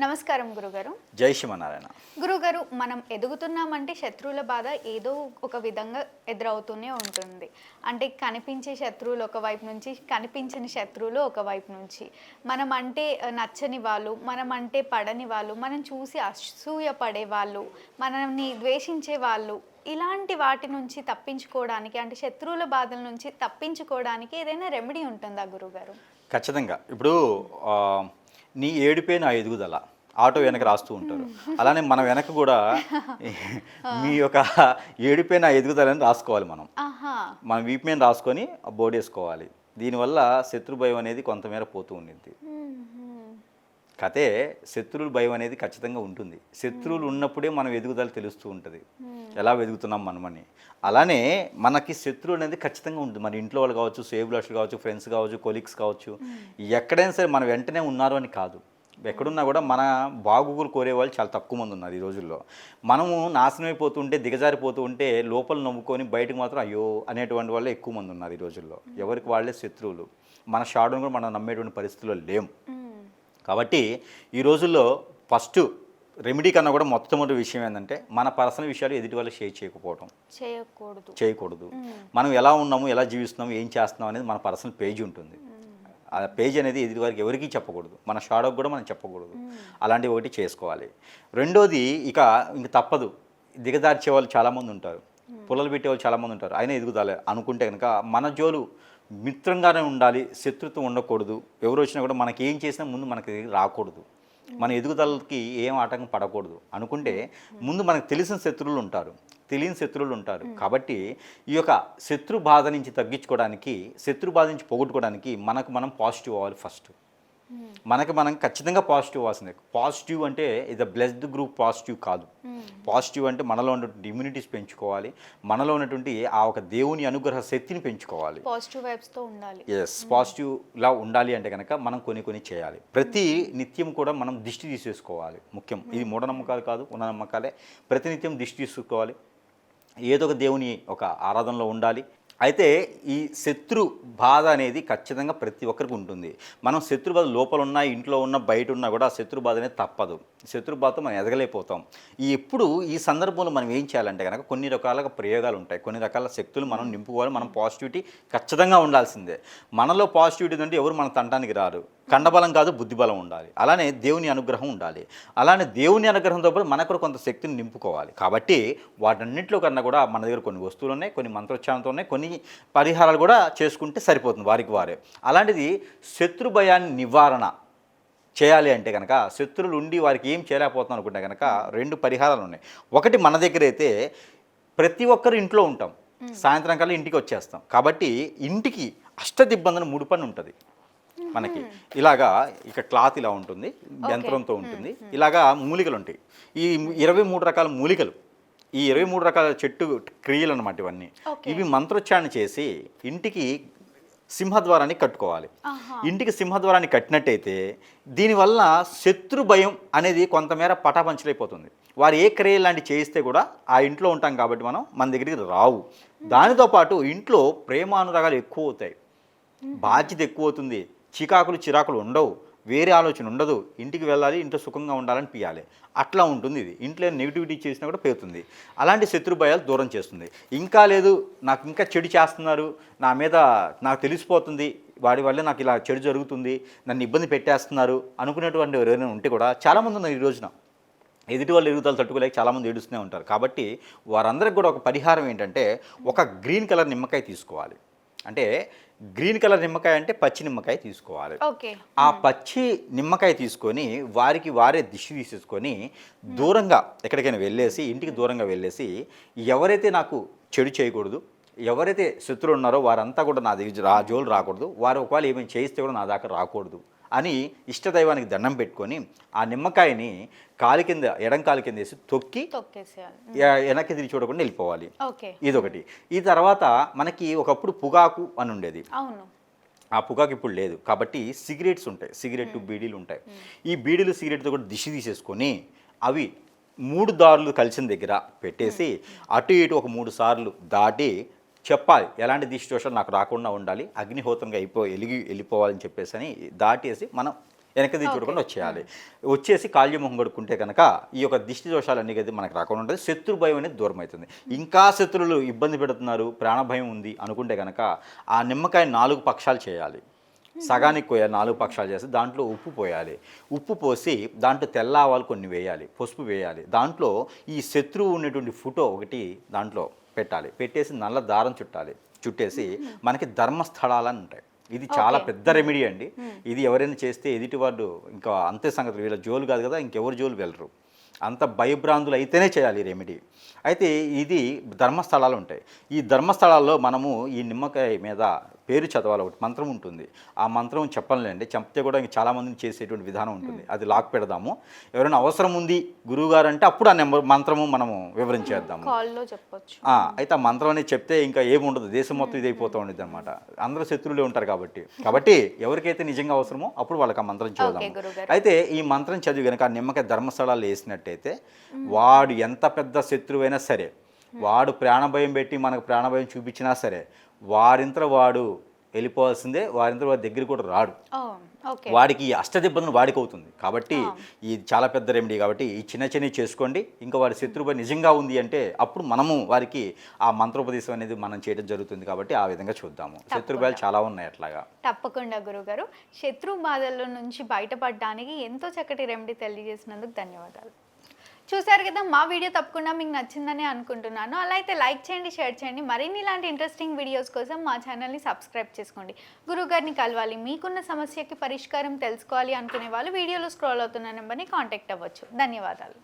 నమస్కారం గురుగారు. జై శ్రీమన్నారాయణ. గురుగారు, మనం ఎదుగుతున్నామంటే శత్రువుల బాధ ఏదో ఒక విధంగా ఎదురవుతూనే ఉంటుంది. అంటే కనిపించే శత్రువులు ఒకవైపు నుంచి, కనిపించని శత్రువులు ఒకవైపు నుంచి. మనం అంటే నచ్చని వాళ్ళు, మనం అంటే పడని వాళ్ళు, మనం చూసి అసూయ పడే వాళ్ళు, మనల్ని ద్వేషించే వాళ్ళు, ఇలాంటి వాటి నుంచి తప్పించుకోవడానికి, అంటే శత్రువుల బాధల నుంచి తప్పించుకోవడానికి ఏదైనా రెమెడీ ఉంటుందా గురుగారు? ఖచ్చితంగా. ఇప్పుడు నీ ఏడిపే నా ఎదుగుదల ఆటో వెనక రాస్తూ ఉంటారు. అలానే మన వెనక కూడా మీ యొక్క ఏడిపే నా ఎదుగుదలని రాసుకోవాలి. మనం వీపు మీద రాసుకొని బోర్డు వేసుకోవాలి. దీనివల్ల శత్రు భయం అనేది కొంతమేర పోతూ ఉండింది. కథే శత్రువుల భయం అనేది ఖచ్చితంగా ఉంటుంది. శత్రువులు ఉన్నప్పుడే మనం ఎదుగుదల తెలుస్తూ ఉంటుంది, ఎలా ఎదుగుతున్నాం మనమని. అలానే మనకి శత్రువు అనేది ఖచ్చితంగా ఉంటుంది. మన ఇంట్లో వాళ్ళు కావచ్చు, సేవ్లాషులు కావచ్చు, ఫ్రెండ్స్ కావచ్చు, కొలీగ్స్ కావచ్చు, ఎక్కడైనా సరే మన వెంటనే ఉన్నారు అని కాదు. ఎక్కడున్నా కూడా మన బాగోగులు కోరే వాళ్ళు చాలా తక్కువ మంది ఉన్నారు ఈ రోజుల్లో. మనము నాశనం అయిపోతుంటే, దిగజారిపోతూ ఉంటే లోపల నవ్వుకొని బయటకు మాత్రం అయ్యో అనేటువంటి వాళ్ళే ఎక్కువ మంది ఉన్నారు ఈ రోజుల్లో. ఎవరికి వాళ్ళే శత్రువులు. మన షాడోని కూడా మనం నమ్మేటువంటి పరిస్థితుల్లో లేము. కాబట్టి ఈ రోజుల్లో ఫస్ట్ రెమెడీ కన్నా కూడా మొట్టమొదటి విషయం ఏంటంటే, మన పర్సనల్ విషయాలు ఎదుటి వాళ్ళకి షేర్ చేయకూడదు. మనం ఎలా ఉన్నాము, ఎలా జీవిస్తున్నాము, ఏం చేస్తున్నాం అనేది మన పర్సనల్ పేజ్ ఉంటుంది. ఆ పేజ్ అనేది ఎదుటి వారికి ఎవరికీ చెప్పకూడదు. మన షాడోకి కూడా మనం చెప్పకూడదు. అలాంటివి ఒకటి చేసుకోవాలి. రెండోది ఇంక తప్పదు, దిగదార్చే వాళ్ళు చాలామంది ఉంటారు, పుల్లలు పెట్టే వాళ్ళు చాలామంది ఉంటారు. అయినా ఎదుగుదల అనుకుంటే కనుక మన జోలు మిత్రంగానే ఉండాలి, శత్రుత్వం ఉండకూడదు. ఎవరు వచ్చినా కూడా మనకి ఏం చేసినా ముందు మనకి రాకూడదు, మన ఎదుగుదలకి ఏం ఆటంకం పడకూడదు అనుకుంటే ముందు మనకు తెలిసిన శత్రువులు ఉంటారు, తెలియని శత్రువులు ఉంటారు. కాబట్టి ఈ యొక్క శత్రు బాధ నుంచి తగ్గించుకోవడానికి, శత్రు బాధ నుంచి పోగొట్టుకోవడానికి మనకు మనం పాజిటివ్ అవ్వాలి. ఫస్ట్ మనకి మనం ఖచ్చితంగా పాజిటివ్ అవ్వాల్సిందే. పాజిటివ్ అంటే ఇది బ్లెస్డ్ గ్రూప్ పాజిటివ్ కాదు. పాజిటివ్ అంటే మనలో ఉన్నటువంటి ఇమ్యూనిటీస్ పెంచుకోవాలి, మనలో ఉన్నటువంటి ఆ ఒక దేవుని అనుగ్రహ శక్తిని పెంచుకోవాలి. పాజిటివ్ వైబ్స్తో ఉండాలి. పాజిటివ్లా ఉండాలి అంటే కనుక మనం కొన్ని చేయాలి. ప్రతి నిత్యం కూడా మనం దిష్టి తీసేసుకోవాలి. ముఖ్యం, ఇది మూఢనమ్మకాలు కాదు, ఉన్న నమ్మకాలే. ప్రతినిత్యం దిష్టి తీసుకోవాలి, ఏదో ఒక దేవుని ఒక ఆరాధనలో ఉండాలి. అయితే ఈ శత్రు బాధ అనేది ఖచ్చితంగా ప్రతి ఒక్కరికి ఉంటుంది. మనం శత్రు బాధ లోపల ఉన్నా, ఇంట్లో ఉన్న, బయట ఉన్నా కూడా శత్రు బాధ అనేది తప్పదు. శత్రు బాధతో మనం ఎదగలేకపోతాం. ఎప్పుడు ఈ సందర్భంలో మనం ఏం చేయాలంటే కనుక కొన్ని రకాలుగా ప్రయోగాలు ఉంటాయి, కొన్ని రకాల శక్తులు మనం నింపుకోవాలి. మనం పాజిటివిటీ ఖచ్చితంగా ఉండాల్సిందే. మనలో పాజిటివిటీ అంటే ఎవరు మన తంటానికి రారు. కండబలం కాదు, బుద్ధిబలం ఉండాలి. అలానే దేవుని అనుగ్రహం ఉండాలి. అలానే దేవుని అనుగ్రహంతో పాటు మనకు కూడా కొంత శక్తిని నింపుకోవాలి. కాబట్టి వాటన్నింటిలో కన్నా కూడా మన దగ్గర కొన్ని వస్తువులు ఉన్నాయి, కొన్ని మంత్రోచ్చారణతో ఉన్నాయి, కొన్ని పరిహారాలు కూడా చేసుకుంటే సరిపోతుంది వారికి వారే. అలాంటిది శత్రు భయాన్ని నివారణ చేయాలి అంటే కనుక, శత్రువులు ఉండి వారికి ఏం చేయలేకపోతున్నాం అనుకుంటే కనుక 2 పరిహారాలు ఉన్నాయి. ఒకటి, మన దగ్గర అయితే ప్రతి ఒక్కరు ఇంట్లో ఉంటాం, సాయంత్రం కల్లా ఇంటికి వచ్చేస్తాం. కాబట్టి ఇంటికి అష్టదిబ్బందన 3 పని ఉంటుంది మనకి. ఇలాగా ఇక క్లాత్ ఇలా ఉంటుంది, యంత్రంతో ఉంటుంది. ఇలాగా మూలికలు ఉంటాయి. ఈ 23 రకాల మూలికలు, ఈ 23 రకాల చెట్టు క్రియలు అన్నమాట ఇవన్నీ. ఇవి మంత్రోచ్చారణ చేసి ఇంటికి సింహద్వారాన్ని కట్టుకోవాలి. ఇంటికి సింహద్వారాన్ని కట్టినట్టయితే దీనివల్ల శత్రు భయం అనేది కొంతమేర పటాపంచలైపోతుంది. వారు ఏ క్రియ లాంటివి చేయిస్తే కూడా ఆ ఇంట్లో ఉంటాం కాబట్టి మన దగ్గరికి రావు. దానితో పాటు ఇంట్లో ప్రేమానురాగాలు ఎక్కువ అవుతాయి, బాధ్యత ఎక్కువ అవుతుంది, చిరాకులు ఉండవు, వేరే ఆలోచన ఉండదు. ఇంటికి వెళ్ళాలి, ఇంట్లో సుఖంగా ఉండాలని పియాలి, అట్లా ఉంటుంది. ఇది ఇంట్లో నెగిటివిటీ చేసినా కూడా పెరుగుతుంది. అలాంటి శత్రు భయాలు దూరం చేస్తుంది. ఇంకా లేదు, నాకు ఇంకా చెడు చేస్తున్నారు, నా మీద నాకు తెలిసిపోతుంది, వాడి వల్లే నాకు ఇలా చెడు జరుగుతుంది, నన్ను ఇబ్బంది పెట్టేస్తున్నారు అనుకునేటువంటి ఎవరైనా ఉంటే కూడా చాలామంది ఉన్నారు ఈ రోజున. ఎదుటి వాళ్ళు ఎదుగుదల తట్టుకోలేక చాలామంది ఏడుస్తూనే ఉంటారు. కాబట్టి వారందరికి కూడా ఒక పరిహారం ఏంటంటే, ఒక గ్రీన్ కలర్ నిమ్మకాయ తీసుకోవాలి. అంటే గ్రీన్ కలర్ నిమ్మకాయ అంటే పచ్చి నిమ్మకాయ తీసుకోవాలి. ఆ పచ్చి నిమ్మకాయ తీసుకొని వారికి వారే దిష్టి తీసేసుకొని దూరంగా ఎక్కడికైనా వెళ్ళేసి, ఇంటికి దూరంగా వెళ్ళేసి, ఎవరైతే నాకు చెడు చేయకూడదు, ఎవరైతే శత్రువులు ఉన్నారో వారంతా కూడా నా దగ్గర జోలు రాకూడదు, వారు ఒకవేళ ఏమైనా చేయిస్తే కూడా నా దాకా రాకూడదు అని ఇష్టదైవానికి దండం పెట్టుకొని ఆ నిమ్మకాయని కాలి కింద, ఎడం కాలి కింద వేసి తొక్కేసేయాలి, వెనక్కి తిరిగి చూడకుండా వెళ్ళిపోవాలి. ఇదొకటి. ఈ తర్వాత మనకి ఒకప్పుడు పొగాకు అని ఉండేది, ఆ పొగాకు ఇప్పుడు లేదు. కాబట్టి సిగరెట్స్ ఉంటాయి, బీడీలు ఉంటాయి. ఈ బీడీలు సిగరెట్తో కూడా దిష్టి తీసేసుకొని అవి 3 దారులు కలిసిన దగ్గర పెట్టేసి అటు ఇటు ఒక 3 సార్లు దాటి చెప్పాలి, ఎలాంటి దిష్టి దోషాలు నాకు రాకుండా ఉండాలి, అగ్నిహోత్రంగా వెళ్ళిపోవాలని చెప్పేసి అని దాటేసి మనం వెనక్కి తీసి చూడకుండా వచ్చేయాలి. వచ్చేసి కాళ్ళు మొహం కడుక్కుంటే కనుక ఈ యొక్క దిష్టి దోషాలన్నీ అయితే మనకు రాకుండా ఉంటుంది. శత్రు భయం అనేది దూరం అవుతుంది. ఇంకా శత్రువులు ఇబ్బంది పెడుతున్నారు, ప్రాణ భయం ఉంది అనుకుంటే కనుక ఆ నిమ్మకాయ 4 పక్షాలు చేయాలి. సగానికి కోయాలి, 4 పక్షాలు చేసి దాంట్లో ఉప్పు పోయాలి. ఉప్పు పోసి దాంట్లో తెల్ల ఆవాలు కొన్ని వేయాలి, పసుపు వేయాలి. దాంట్లో ఈ శత్రువు ఉన్నటువంటి ఫోటో ఒకటి దాంట్లో పెట్టాలి. పెట్టేసి నల్ల దారం చుట్టేసి మనకి ధర్మస్థలాలని ఉంటాయి. ఇది చాలా పెద్ద రెమెడీ అండి. ఇది ఎవరైనా చేస్తే ఎదుటి వాడు ఇంకా అంతే సంగతులు, వీళ్ళ జోలు కాదు కదా, ఇంకెవరు జోలు వెళ్ళరు. అంత భయభ్రాంతులు అయితేనే చేయాలి ఈ రెమెడీ. అయితే ఇది ధర్మస్థలాలు ఉంటాయి. ఈ ధర్మస్థలాల్లో మనము ఈ నిమ్మకాయ మీద పేరు చదవాలి, ఒకటి మంత్రం ఉంటుంది. ఆ మంత్రం చెప్పలేండి, చెప్తే కూడా ఇంక చాలామందిని చేసేటువంటి విధానం ఉంటుంది. అది లాక్ పెడదాము. ఎవరైనా అవసరం ఉంది గురువుగారు అంటే అప్పుడు ఆ మంత్రము మనము వివరించేద్దాము. కాల్లో చెప్పొచ్చు. అయితే ఆ మంత్రం అనేది చెప్తే ఇంకా ఏముండదు, దేశం మొత్తం ఇది అయిపోతూ ఉండేది అనమాట. అందరూ శత్రువులే ఉంటారు కాబట్టి ఎవరికైతే నిజంగా అవసరమో అప్పుడు వాళ్ళకి ఆ మంత్రం చదువుదాం. అయితే ఈ మంత్రం చదివి కనుక ఆ నిమ్మకాయ ధర్మస్థలాలు వేసినట్టయితే వాడు ఎంత పెద్ద శత్రువైనా సరే, వాడు ప్రాణభయం పెట్టి మనకు ప్రాణభయం చూపించినా సరే, వారింతలో వాడు వెళ్ళిపోవాల్సిందే, వారింతలో వాడి దగ్గర కూడా రాడు. వాడికి ఈ అష్టదిబ్బందులు వాడికి అవుతుంది. కాబట్టి ఇది చాలా పెద్ద రెమెడీ. కాబట్టి ఈ చిన్న చేసుకోండి. ఇంకా వాడి శత్రుభయం నిజంగా ఉంది అంటే అప్పుడు మనము వారికి ఆ మంత్రోపదేశం అనేది మనం చేయడం జరుగుతుంది. కాబట్టి ఆ విధంగా చూద్దాము. శత్రుభయాలు చాలా ఉన్నాయి అట్లాగా. తప్పకుండా గురుగారు, శత్రు బాధల నుంచి బయటపడడానికి ఎంతో చక్కటి రెమెడీ తెలియజేసినందుకు ధన్యవాదాలు. చూసారు కదా, మా వీడియో తప్పకుండా మీకు నచ్చిందని అనుకుంటున్నాను. అలా అయితే లైక్ చేయండి, షేర్ చేయండి. మరిన్ని ఇలాంటి ఇంట్రెస్టింగ్ వీడియోస్ కోసం మా ఛానల్ని సబ్స్క్రైబ్ చేసుకోండి. గురువుగారిని కలవాలి, మీకున్న సమస్యకి పరిష్కారం తెలుసుకోవాలి అనుకునే వాళ్ళు వీడియోలో స్క్రోల్ అవుతున్న నెంబర్ని కాంటాక్ట్ అవ్వచ్చు. ధన్యవాదాలు.